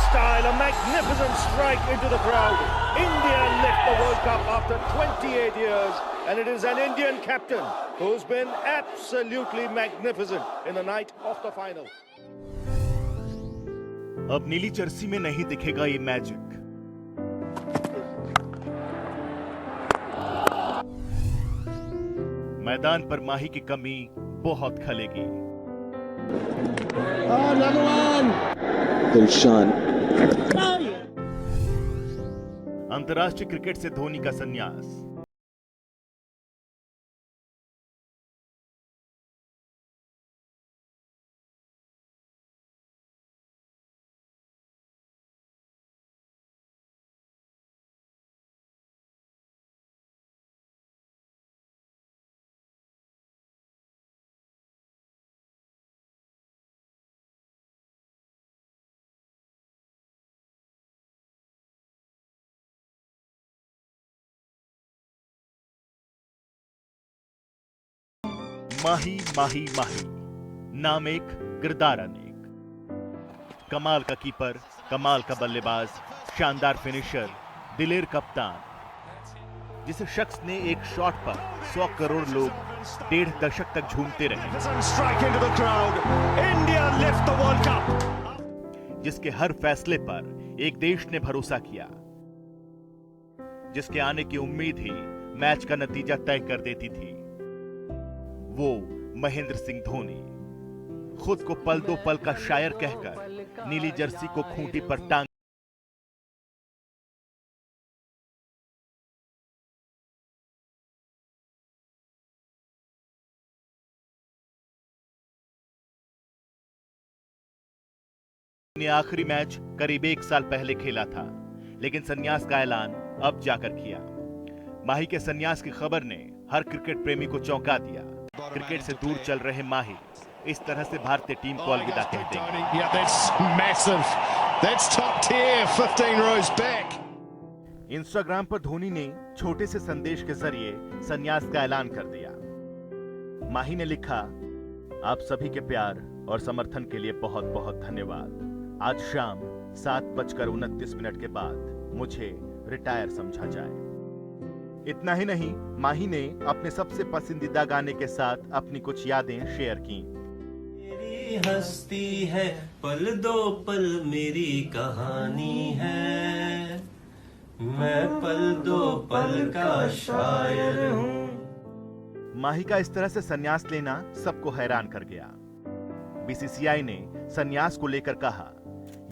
style, a magnificent strike into the crowd. India lift the World Cup after 28 years, and it is an Indian captain who's been absolutely magnificent in the night of the final. अब नीली Jersey में नहीं दिखेगा ये magic. मैदान पर माही की कमी बहुत खलेगी। दिलशान। अंतर्राष्ट्रीय क्रिकेट से धोनी का संन्यास। माही माही माही, नाम एक किरदार अनेक। कमाल का कीपर, कमाल का बल्लेबाज, शानदार फिनिशर, दिलेर कप्तान, जिस शख्स ने एक शॉट पर 100 करोड़ लोग 1.5 दशक तक झूमते रहे, जिसके हर फैसले पर एक देश ने भरोसा किया, जिसके आने की उम्मीद ही मैच का नतीजा तय कर देती थी, वो महेंद्र सिंह धोनी खुद को पल दो पल का शायर कहकर नीली जर्सी को खूंटी पर टांग ने आखिरी मैच करीब 1 साल पहले खेला था, लेकिन संन्यास का ऐलान अब जाकर किया। माही के संन्यास की खबर ने हर क्रिकेट प्रेमी को चौंका दिया। क्रिकेट से दूर चल रहे माही इस तरह से भारतीय टीम को अलविदा कह देंगे। इंस्टाग्राम पर धोनी ने छोटे से संदेश के जरिए संन्यास का ऐलान कर दिया। माही ने लिखा, आप सभी के प्यार और समर्थन के लिए बहुत बहुत धन्यवाद। आज शाम 7:29 के बाद मुझे रिटायर समझा जाए। इतना ही नहीं, माही ने अपने सबसे पसंदीदा गाने के साथ अपनी कुछ यादें शेयर की। मेरी हस्ती है, पल दो पल मेरी कहानी है, मैं पल दो पल का शायर हूँ। माही का इस तरह से संन्यास लेना सबको हैरान कर गया। बीसीसीआई ने संन्यास को लेकर कहा,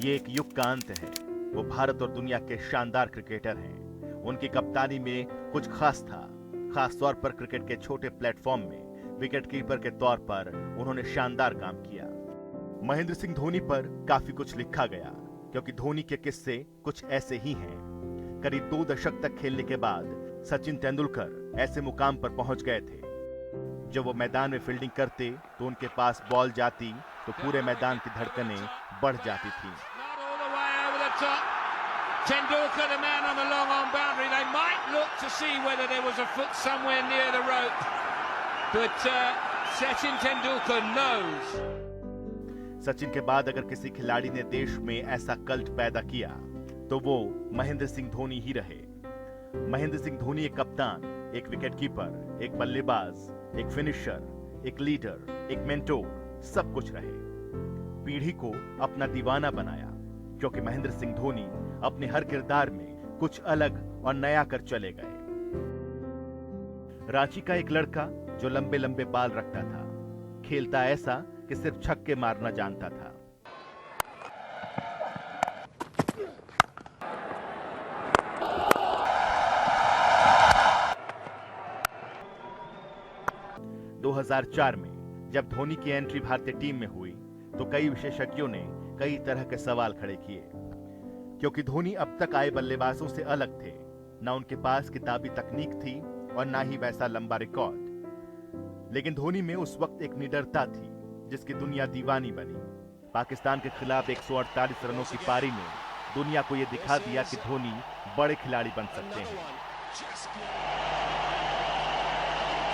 ये एक युग का अंत है। वो भारत और दुनिया के शानदार क्रिकेटर हैं। उनकी कप्तानी में कुछ खास था, खास तौर पर क्रिकेट के छोटे प्लेटफॉर्म में विकेटकीपर के तौर पर उन्होंने शानदार काम किया। महेंद्र सिंह धोनी पर काफी कुछ लिखा गया, क्योंकि धोनी के किस्से कुछ ऐसे ही हैं। करीब 2 दशक तक खेलने के बाद सचिन तेंदुलकर ऐसे मुकाम पर पहुंच गए थे, जब वो मैदान में फील्डिंग करते तो उनके पास बॉल जाती तो पूरे मैदान की धड़कनें बढ़ जाती थी। Tendulkar, the man on the long arm boundary, they might look to see whether there was a foot somewhere near the rope, but Sachin Tendulkar knows. Sachin के बाद अगर किसी खिलाड़ी ने देश में ऐसा कल्ट पैदा किया तो वो महेंद्र सिंह धोनी ही रहे। महेंद्र सिंह धोनी एक कप्तान, एक विकेटकीपर, एक बल्लेबाज, एक फिनिशर, एक लीडर, एक मेंटोर, सब कुछ रहे। पीढ़ी को अपना दीवाना बनाया, क्योंकि महेंद्र सिंह धोनी अपने हर किरदार में कुछ अलग और नया कर चले गए। रांची का एक लड़का जो लंबे लंबे बाल रखता था, खेलता ऐसा कि सिर्फ छक्के मारना जानता था। दो 2004 में जब धोनी की एंट्री भारतीय टीम में हुई तो कई विशेषज्ञों ने कई तरह के सवाल खड़े किए, क्योंकि धोनी अब तक आए बल्लेबाजों से अलग थे। ना उनके पास किताबी तकनीक थी और ना ही वैसा लंबा रिकॉर्ड, लेकिन धोनी में उस वक्त एक निडरता थी जिसकी दुनिया दीवानी बनी। पाकिस्तान के खिलाफ 148 रनों की पारी में दुनिया को यह दिखा दिया कि धोनी बड़े खिलाड़ी बन सकते हैं।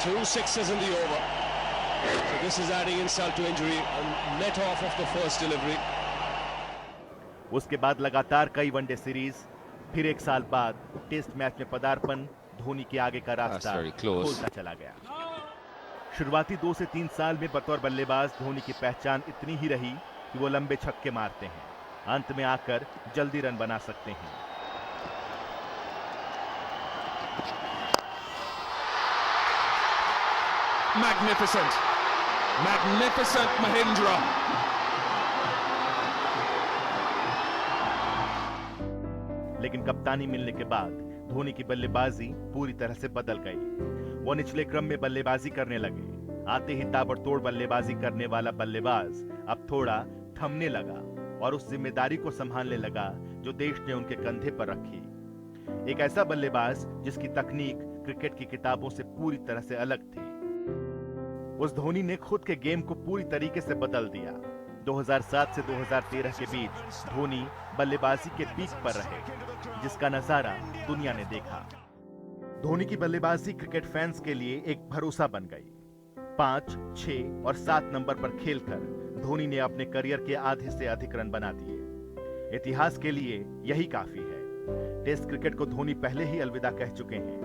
2 sixes in the over. So this is adding insult to injury. Net off of the first delivery. उसके बाद लगातार कई वनडे सीरीज, फिर एक साल बाद टेस्ट मैच में पदार्पण धोनी के आगे का रास्ता खोलता चला गया। शुरुआती 2 से 3 साल में बतौर बल्लेबाज धोनी की पहचान इतनी ही रही कि वो लंबे छक्के मारते हैं, अंत में आकर जल्दी रन बना सकते हैं। Magnificent Mahindra. लेकिन कप्तानी मिलने के बाद धोनी की बल्लेबाजी पूरी तरह से बदल गई। वो निचले क्रम में बल्लेबाजी करने लगे। आते ही ताबड़तोड़ बल्लेबाजी करने वाला बल्लेबाज अब थोड़ा थमने लगा और उस जिम्मेदारी को संभालने लगा जो देश ने उनके कंधे पर रखी। एक ऐसा बल्लेबाज जिसकी तकनीक क्रिकेट की किताबों से पूरी तरह से अलग थी। उस धोनी ने खुद के गेम को पूरी तरीके से बदल दिया। 2007 से 2013 के बीच धोनी बल्लेबाजी के पीक पर रहे, जिसका नजारा दुनिया ने देखा। धोनी की बल्लेबाजी क्रिकेट फैंस के लिए एक भरोसा बन गई। 5, 6 और 7 नंबर पर खेलकर धोनी ने अपने करियर के आधे से अधिक रन बना दिए। इतिहास के लिए यही काफी है। टेस्ट क्रिकेट को धोनी पहले ही अलविदा कह चुके हैं।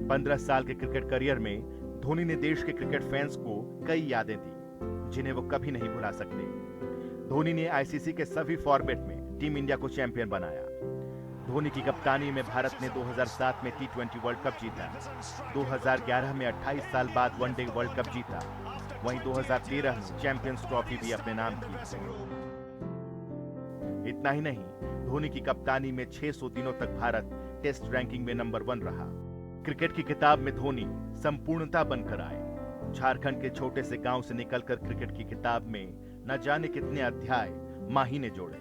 15 साल के क्रिकेट करियर में धोनी ने देश के क्रिकेट फैंस को कई यादें दी जिन्हें वो कभी नहीं भुला सकते। धोनी ने आईसीसी के सभी फॉर्मेट में टीम इंडिया को चैंपियन बनाया। धोनी की कप्तानी में भारत ने 2007 में T20 वर्ल्ड कप जीता, 2011 में 28 साल बाद वनडे वर्ल्ड कप जीता, वहीं 2013 में चैंपियंस ट्रॉफी भी अपने नाम की। इतना ही नहीं, धोनी की कप्तानी में 600 दिनों तक भारत टेस्ट रैंकिंग में नंबर 1 रहा। क्रिकेट की किताब में धोनी संपूर्णता बनकर आए। झारखंड के छोटे से गांव से निकलकर क्रिकेट की किताब में न जाने कितने अध्याय माही ने जोड़े।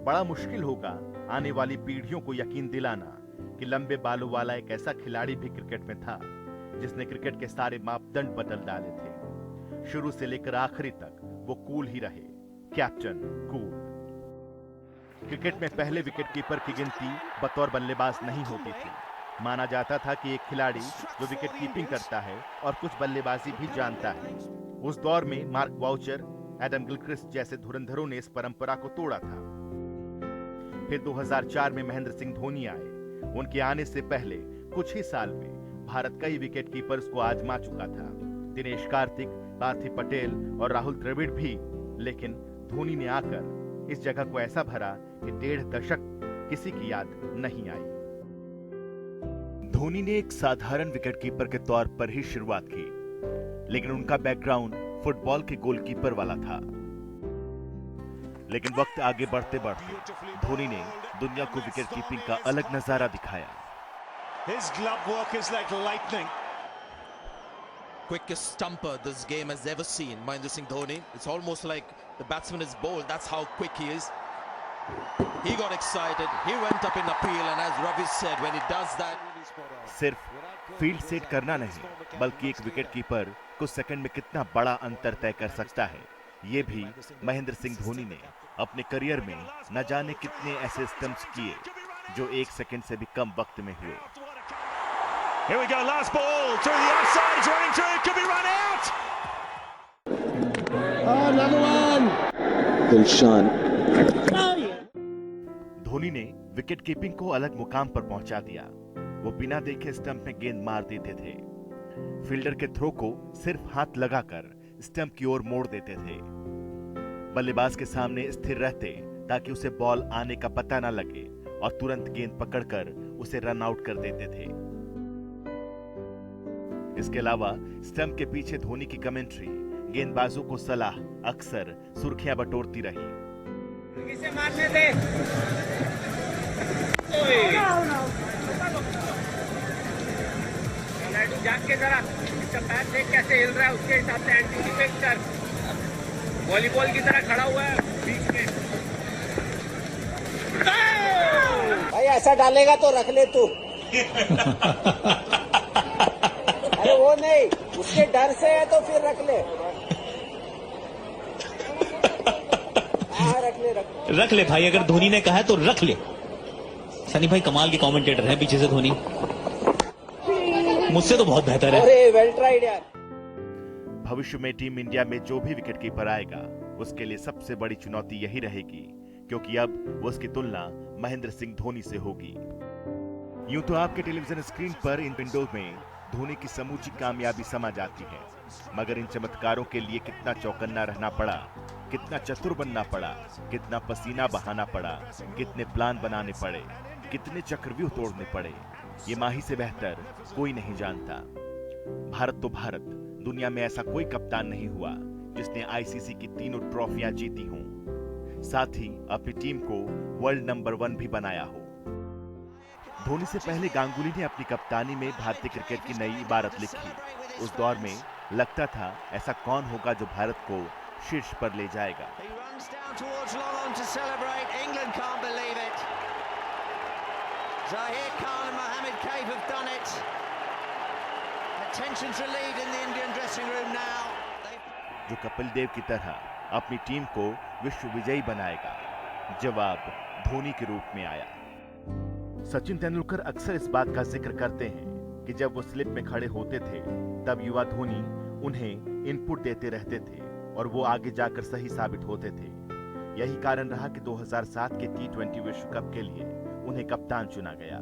बड़ा मुश्किल होगा आने वाली पीढ़ियों को यकीन दिलाना कि लंबे बालों वाला एक ऐसा खिलाड़ी भी क्रिकेट में था जिसने क्रिकेट के सारे मापदंड बदल डाले थे। शुरू से लेकर आखिरी तक वो कूल ही रहे, कैप्टन कूल। क्रिकेट में पहले विकेट कीपर की गिनती बतौर बल्लेबाज नहीं होती थी। माना जाता था कि एक खिलाड़ी जो विकेट कीपिंग करता है और कुछ बल्लेबाजी भी जानता है। उस दौर में मार्क वाउचर, एडम गिलक्रिस्ट जैसे धुरंधरों ने इस परंपरा को तोड़ा था। फिर 2004 में महेंद्र सिंह धोनी आए। उनके आने से पहले कुछ ही साल में भारत कई विकेट कीपर्स को आजमा चुका था, दिनेश कार्तिक, पार्थिव पटेल और राहुल द्रविड़ भी। लेकिन धोनी ने आकर इस जगह को ऐसा भरा कि 1.5 दशक किसी की याद नहीं आई। धोनी ने एक साधारण विकेटकीपर के तौर पर ही शुरुआत की, लेकिन उनका बैकग्राउंड फुटबॉल के गोलकीपर वाला था। लेकिन वक्त आगे बढ़ते बढ़ते धोनी ने दुनिया को विकेटकीपिंग का अलग नजारा दिखाया। His glove work is like lightning. Quickest stumper this game has ever seen, Mahendra Singh Dhoni. It's almost like the batsman is bowled. That's how quick he is. He got excited. He went up in appeal, and as Ravi said, when he does that, सिर्फ field set करना नहीं, बल्कि एक wicketkeeper कुछ second में कितना बड़ा अंतर तय कर सकता है, ये भी महेंद्र सिंह धोनी ने अपने करियर में न जाने कितने ऐसे स्टंप्स किए जो 1 सेकंड से भी कम वक्त में हुए। Here we go, last ball through the offside, it's running through, it could be run out. Another one. Dilshan. Dhoni ने विकेट कीपिंग को अलग मुकाम पर पहुंचा दिया। वो बिना देखे स्टंप में गेंद मार देते थे। फील्डर के थ्रो को सिर्फ हाथ लगाकर स्टंप की ओर मोड़ देते थे। बल्लेबाज के सामने स्थिर रहते ताकि उसे बॉल आने का पता न लगे और तुरंत गेंद पकड़कर उसे रन आउट कर देते थे। इसके अलावा स्टंप के पीछे धोनी की कमेंट्री गेंदबाजों को सलाह अक्सर सुर्खियां बटोरती रही। किसे मारने दे। जाग के जरा इसका पैर देख कैसे हिल रहा है, उसके हिसाब से एंटीसिपेट कर। वॉलीबॉल की तरह खड़ा हुआ है बीच में। भाई ऐसा डालेगा तो रख ले तू। अरे वो नहीं, उसके डर से है तो फिर रख ले। हाँ रख ले भाई, अगर धोनी ने कहा है तो रख ले। सनी भाई कमाल के कमेंटेटर हैं पीछे से धोनी, मुझसे तो बहुत बेहतर है। अरे वेल ट्राइड यार। भविष्य में टीम इंडिया में जो भी विकेटकीपर आएगा उसके लिए सबसे बड़ी चुनौती यही रहेगी क्योंकि अब उसकी तुलना महेंद्र सिंह धोनी से होगी। यूं तो आपके टेलीविजन स्क्रीन पर इन विंडो में धोनी की समूची कामयाबी समा जाती है, मगर इन चमत्कारों के लिए कितना चौकन्ना रहना पड़ा, कितना चतुर बनना पड़ा, कितना पसीना बहाना पड़ा, कितने प्लान बनाने पड़े, कितने चक्रव्यूह तोड़ने पड़े, ये माही से बेहतर कोई नहीं जानता। भारत तो भारत, दुनिया में ऐसा कोई कप्तान नहीं हुआ जिसने आईसीसी की तीनों ट्रॉफियां जीती हों, साथ ही अपनी टीम को वर्ल्ड नंबर 1 भी बनाया हो। धोनी से पहले गांगुली ने अपनी कप्तानी में भारतीय क्रिकेट की नई इबारत लिखी। उस दौर में लगता था ऐसा कौन होगा जो भारत को शीर्ष पर ले जाएगा। जो कपिल देव की तरह अपनी टीम को विश्व विजयी बनाएगा। जवाब धोनी के रूप में आया। सचिन तेंदुलकर अक्सर इस बात का जिक्र करते हैं कि जब वो स्लिप में खड़े होते थे तब युवा धोनी उन्हें इनपुट देते रहते थे और वो आगे जाकर सही साबित होते थे। यही कारण रहा कि 2007 के T20 विश्व कप के लिए उन्हें कप्तान चुना गया।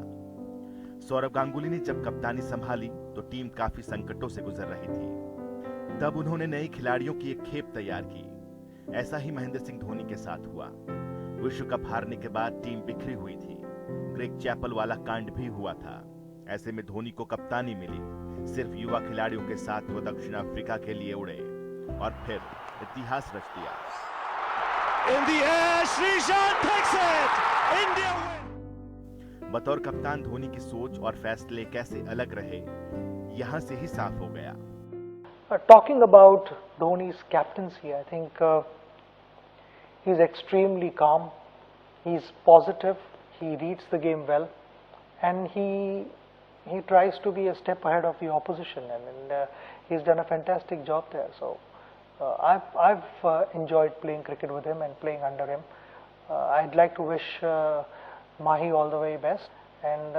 सौरव गांगुली ने जब कप्तानी संभाली तो टीम काफी संकटों से गुजर रही थी। तब उन्होंने नए खिलाड़ियों की एक खेप तैयार की। ऐसा ही महेंद्र सिंह धोनी के साथ हुआ। विश्व कप हारने के बाद टीम बिखरी हुई थी। ग्रेग चैपल वाला कांड भी हुआ था। ऐसे में धोनी को कप्तानी मिली। सिर्फ युवा खिलाड़ियों के साथ वो दक्षिण अफ्रीका के लिए उड़े और फिर इतिहास रच दिया। बतौर कप्तान धोनी की सोच और फैसले कैसे अलग रहे, यहां से ही साफ हो गया। Talking about Dhoni's captaincy, I think he's extremely calm, he's positive, he reads the game well, and he tries to be a step ahead of the opposition, and he's done a fantastic job there. So I've enjoyed playing cricket with him and playing under him. I'd like to wish Mahi all the way best, and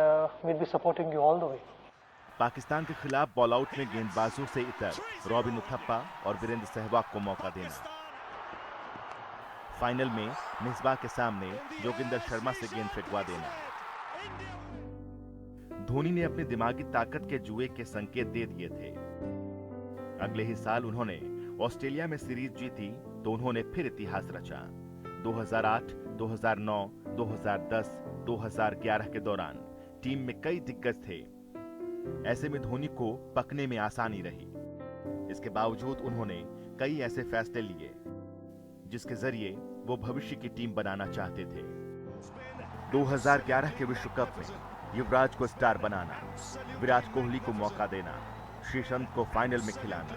we'll be supporting you all the way. Pakistan के खिलाफ ball out में गेंदबाजों से इतर robin Uthappa और वीरेंद्र सहवाग को मौका देना। फाइनल में मिसबाह के सामने जोगिंदर शर्मा से गेंद फेंकवा देना। धोनी ने अपनी दिमागी ताकत के जुए के संकेत दे दिए थे। अगले ही साल उन्होंने ऑस्ट्रेलिया में सीरीज जीती तो उन्होंने फिर इतिहास रचा। 2008, 2009, 2010, 2011 के दौरान टीम में कई दिग्गज थे। ऐसे में धोनी को पकने में आसानी रही। इसके बावजूद उन्होंने कई ऐसे फैसले लिए जिसके जरिए वो भविष्य की टीम बनाना चाहते थे। 2011 के विश्व कप में युवराज को स्टार बनाना, विराट कोहली को मौका देना, श्रीसंत को फाइनल में खिलाना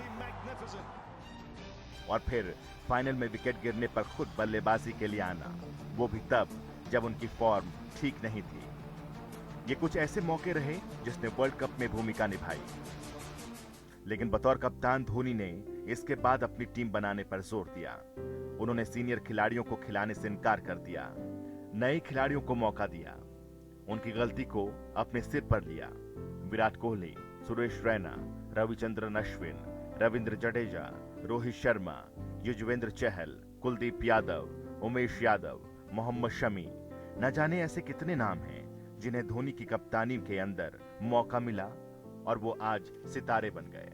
और फिर फाइनल में विकेट गिरने पर खुद बल्लेबाजी के लिए आना, वो भी तब जब उनकी फॉर्म ठीक नहीं थी। ये कुछ ऐसे मौके रहे जिसने वर्ल्ड कप में भूमिका निभाई। लेकिन बतौर कप्तान धोनी ने इसके बाद अपनी टीम बनाने पर जोर दिया। उन्होंने सीनियर खिलाड़ियों को खिलाने से इनकार कर दिया, नए खिलाड़ियों को मौका दिया, उनकी गलती को अपने सिर पर लिया। विराट कोहली, सुरेश रैना, रविचंद्रन अश्विन, रविंद्र जडेजा, रोहित शर्मा, युजवेंद्र चहल, कुलदीप यादव, उमेश यादव, मोहम्मद शमी, न जाने ऐसे कितने नाम हैं जिन्हें धोनी की कप्तानी के अंदर मौका मिला और वो आज सितारे बन गए।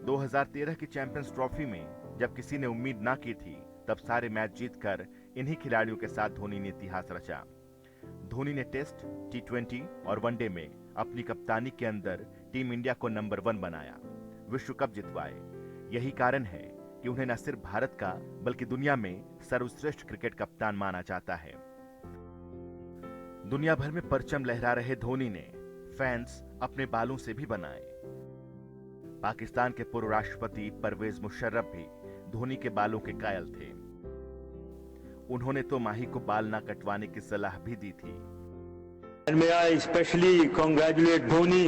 2013 की चैंपियंस ट्रॉफी में जब किसी ने उम्मीद ना की थी, तब सारे मैच जीतकर इन्हीं खिलाड़ियों के साथ धोनी ने इतिहास रचा। धोनी ने टेस्ट, T20 और वनडे में अपनी कप्तानी के अंदर टीम इंडिया को नंबर 1 बनाया, विश्व कप जितवाए। यही कारण है कि उन्हें न सिर्फ भारत का बल्कि दुनिया में सर्वश्रेष्ठ क्रिकेट कप्तान माना जाता है। दुनिया भर में परचम लहरा रहे धोनी ने फैंस अपने बालों से भी बनाए। पाकिस्तान के पूर्व राष्ट्रपति परवेज मुशर्रफ भी धोनी के बालों के कायल थे। उन्होंने तो माही को बाल ना कटवाने की सलाह भी दी थी। And may I especially congratulate Dhoni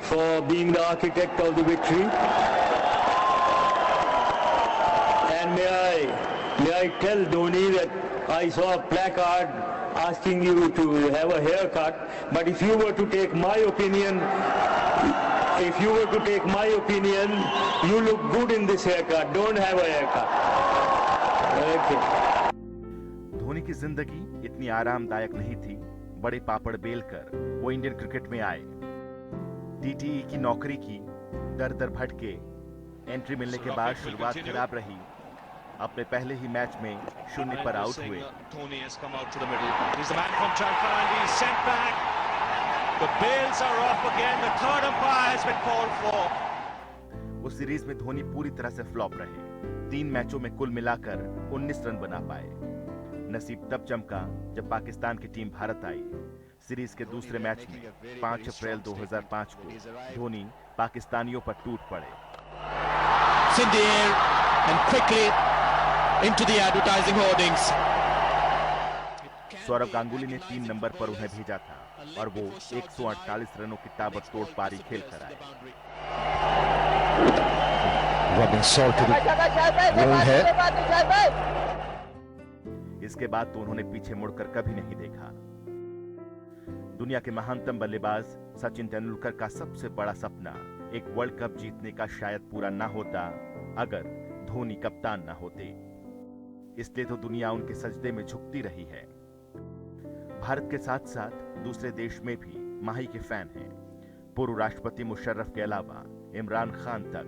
for being the architect of the victory. And may I tell Dhoni that I saw a placard asking you to have a haircut, but if you were to take my opinion, you look good in this haircut. Don't have a haircut. Okay. Dhoni की जिंदगी इतनी आरामदायक नहीं थी। बड़े पापड़ बेलकर वो Indian cricket में आए। टीटीई की नौकरी की, दर दर भटके। एंट्री मिलने के बाद शुरुआत खराब रही। अपने पहले ही मैच में 0 पर आउट हुए। उस सीरीज में धोनी पूरी तरह से फ्लॉप रहे। 3 मैचों में कुल मिलाकर 19 रन बना पाए। नसीब तब चमका जब पाकिस्तान की टीम भारत आई। सीरीज के दूसरे मैच में 5 अप्रैल 2005 को धोनी पाकिस्तानियों पर टूट पड़े। सौरव गांगुली ने 3 नंबर पर उन्हें भेजा था और वो 148 रनों की ताबड़तोड़ पारी खेलकर आए। इसके बाद तो उन्होंने पीछे मुड़कर कभी नहीं देखा। दुनिया के महानतम बल्लेबाज सचिन तेंदुलकर का सबसे बड़ा सपना एक वर्ल्ड कप जीतने का शायद पूरा ना होता अगर धोनी कप्तान ना होते। इसलिए तो दुनिया उनके सजदे में झुकती रही है। भारत के साथ साथ दूसरे देश में भी माही के फैन हैं। पूर्व राष्ट्रपति मुशर्रफ के अलावा इमरान खान तक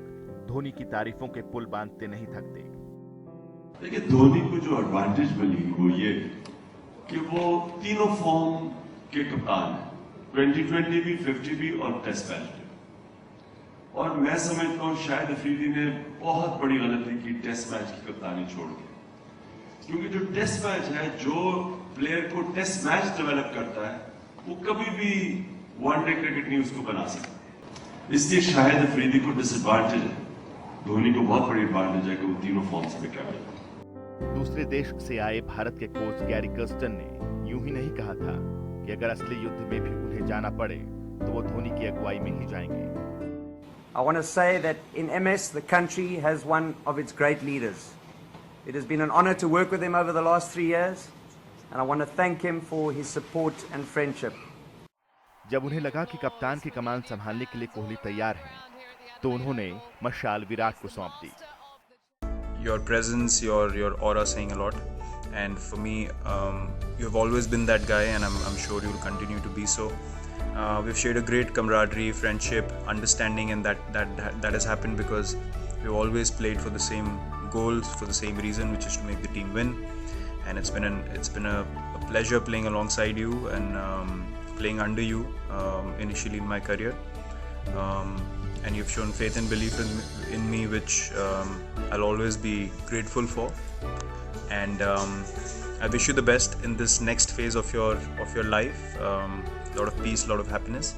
धोनी की तारीफों के पुल बांधते नहीं थकते। देखिए, धोनी को जो एडवांटेज मिली वो ये कि वो तीनों फॉर्म के कप्तान हैं, 2020 भी, 50 भी और टेस्ट मैच भी। और मैं समझता हूँ शायद अफरीदी ने बहुत बड़ी गलती की टेस्ट मैच की कप्तानी छोड़ के, क्योंकि जो टेस्ट मैच है, जो प्लेयर को टेस्ट मैच डेवलप करता है, वो कभी भी वनडे क्रिकेट नहीं उसको बना सकता। इसलिए शायद अफरीदी को डिसएडवांटेज है, धोनी को बहुत बड़ी एडवांटेज है कि वो तीनों फॉर्म्स में कैप्टन। दूसरे देश से आए भारत के कोच गैरी कर्स्टन ने यूं ही नहीं कहा था कि अगर असली युद्ध में भी उन्हें जाना पड़े तो वो धोनी की अगुवाई में ही जाएंगे। I want to say that in MS the country has one of its great leaders. It has been an honor to work with him over the last 3 years and I want to thank him for his support and friendship. जब उन्हें लगा कि कप्तान की कमान संभालने के लिए कोहली तैयार है तो उन्होंने मशाल विराट को सौंप दी। Your presence, your aura saying a lot, and for me, you've always been that guy, and I'm sure you'll continue to be so. We've shared a great camaraderie, friendship, understanding, and that has happened because we've always played for the same goals, for the same reason, which is to make the team win. And it's been a pleasure playing alongside you and playing under you initially in my career. And you've shown faith and belief in me, which I'll always be grateful for. And I wish you the best in this next phase of your life. A lot of peace, a lot of happiness.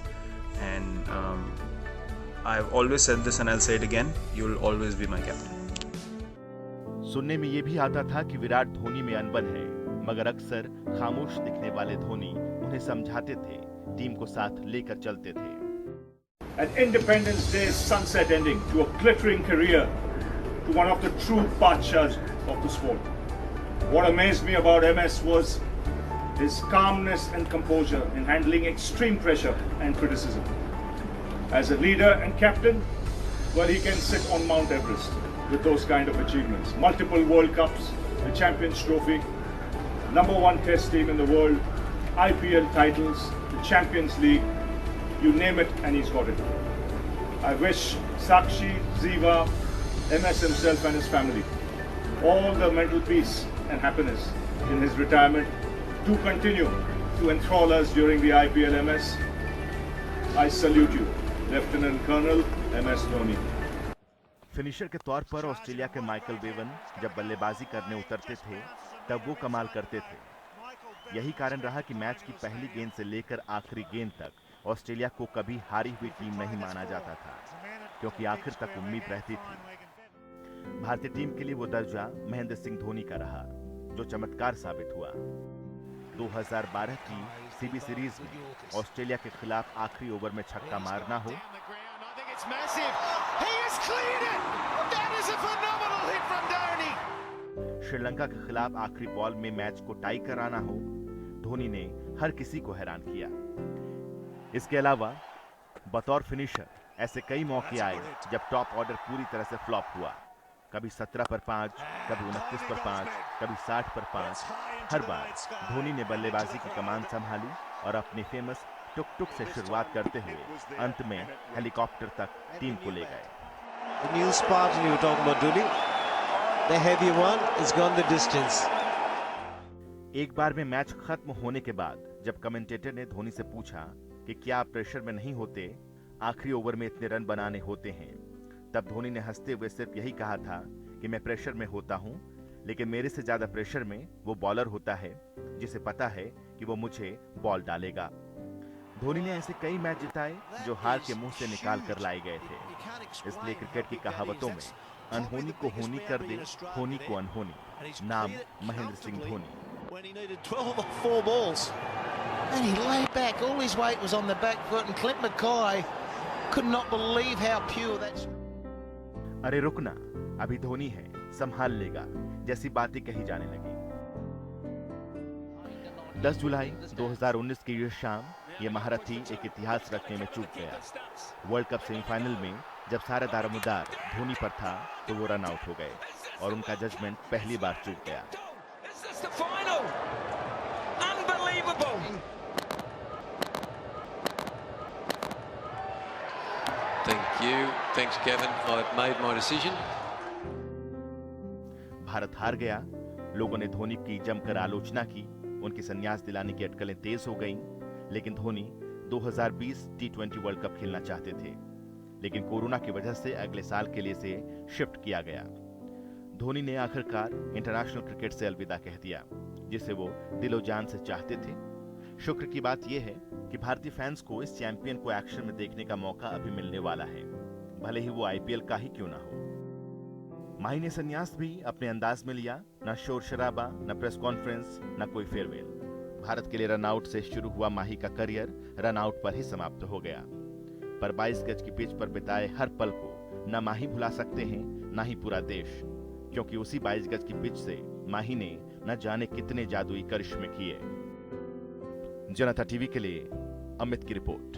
And I've always said this, and I'll say it again. You'll always be my captain. सुनने में ये भी आता था कि विराट धोनी में अनबन है, मगर अक्सर खामोश दिखने वाले धोनी उन्हें समझाते थे, टीम को साथ लेकर चलते थे। An Independence Day sunset ending to a glittering career, to one of the true badshahs of the sport. What amazed me about MS was his calmness and composure in handling extreme pressure and criticism. As a leader and captain, well, he can sit on Mount Everest with those kind of achievements. Multiple World Cups, the Champions Trophy, #1 Test team in the world, IPL titles, the Champions League, you name it and he's got it. I wish Sakshi, Ziva, MS himself and his family all the mental peace and happiness in his retirement to continue to enthrall us during the IPL MS. I salute you, Lieutenant Colonel MS Dhoni. Finisher के तौर पर Australia के Michael Bevan जब बल्लेबाजी करने उतरते थे तब वो कमाल करते थे। यही कारण रहा कि मैच की पहली गेंद से लेकर आखिरी गेंद तक ऑस्ट्रेलिया को कभी हारी हुई टीम नहीं माना जाता था, क्योंकि आखिर तक उम्मीद रहती थी। भारतीय टीम के लिए वो दर्जा महेंद्र सिंह धोनी का रहा, जो चमत्कार साबित हुआ। 2012 की सीबी सीरीज में ऑस्ट्रेलिया के खिलाफ आखिरी ओवर में छक्का मारना हो, श्रीलंका के खिलाफ आखिरी बॉल में मैच को टाई कराना हो, धोनी ने हर किसी को हैरान किया। इसके अलावा बतौर फिनिशर ऐसे कई मौके आए जब टॉप ऑर्डर पूरी तरह से फ्लॉप हुआ, कभी 17 पर 5, कभी 29 पर 5, कभी 60 पर 5। हर बार धोनी ने बल्लेबाजी की कमान संभाली और अपनी फेमस टुक टुक से शुरुआत करते हुए अंत में हेलीकॉप्टर तक टीम को ले गए। The new Spartan you were talking about, Dooley, the heavier one has gone the distance. एक बार में मैच खत्म होने के बाद जब कमेंटेटर ने धोनी से पूछा कि क्या आप प्रेशर में नहीं होते, आखिरी ओवर में इतने रन बनाने होते हैं, तब धोनी ने हंसते हुए सिर्फ यही कहा था कि मैं प्रेशर में होता हूं, लेकिन मेरे से ज्यादा प्रेशर में वो बॉलर होता है जिसे पता है कि वो मुझे बॉल डालेगा। धोनी ने ऐसे कई मैच जिताए जो हार के मुंह से निकाल कर लाए गए थे। इसलिए क्रिकेट की कहावतों में अनहोनी को होनी कर दे, होनी को अनहोनी। नाम Mahendra Singh Dhoni. When he needed 12 or 4 balls, and he lay back. All his weight was on the back foot, and Clint Mackay could not believe how pure that. अरे रुकना, अभी धोनी है, संभाल लेगा, जैसी बातें कही जाने लगी। 10 जुलाई 2019 की ये शाम ये महारथी एक इतिहास रचने में चूक गया। वर्ल्ड कप सेमीफाइनल में जब सारा दारोमदार धोनी पर था तो वो रन आउट हो गए और उनका जजमेंट पहली बार चूक गया। The final, unbelievable. Thank you. Thanks, Kevin. I've made my decision. Bharat हार गया। लोगों ने धोनी की जमकर आलोचना की, उनकी संन्यास दिलाने की अटकलें तेज हो गईं, लेकिन धोनी 2020 T20 वर्ल्ड कप खेलना चाहते थे, लेकिन कोरोना की वजह से अगले साल के लिए इसे शिफ्ट किया गया। धोनी ने आखिरकार इंटरनेशनल क्रिकेट से अलविदा कह दिया, जिसे वो दिलो जान से चाहते थे। शुक्र की बात यह है कि भारतीय फैंस को इस चैंपियन को एक्शन में देखने का मौका अभी मिलने वाला है, भले ही वो आईपीएल का ही क्यों ना हो। माही ने संन्यास भी अपने अंदाज में लिया, न शोर शराबा, न प्रेस कॉन्फ्रेंस, न कोई फेयरवेल। भारत के लिए रन आउट से शुरू हुआ माही का करियर रन आउट पर ही समाप्त हो गया। पर 22 गज की पिच पर बिताए हर पल को न माही भुला सकते हैं, न ही पूरा देश, क्योंकि उसी 22 गज की पिच से माही ने न जाने कितने जादुई करिश्मे किए। जनता टीवी के लिए अमित की रिपोर्ट।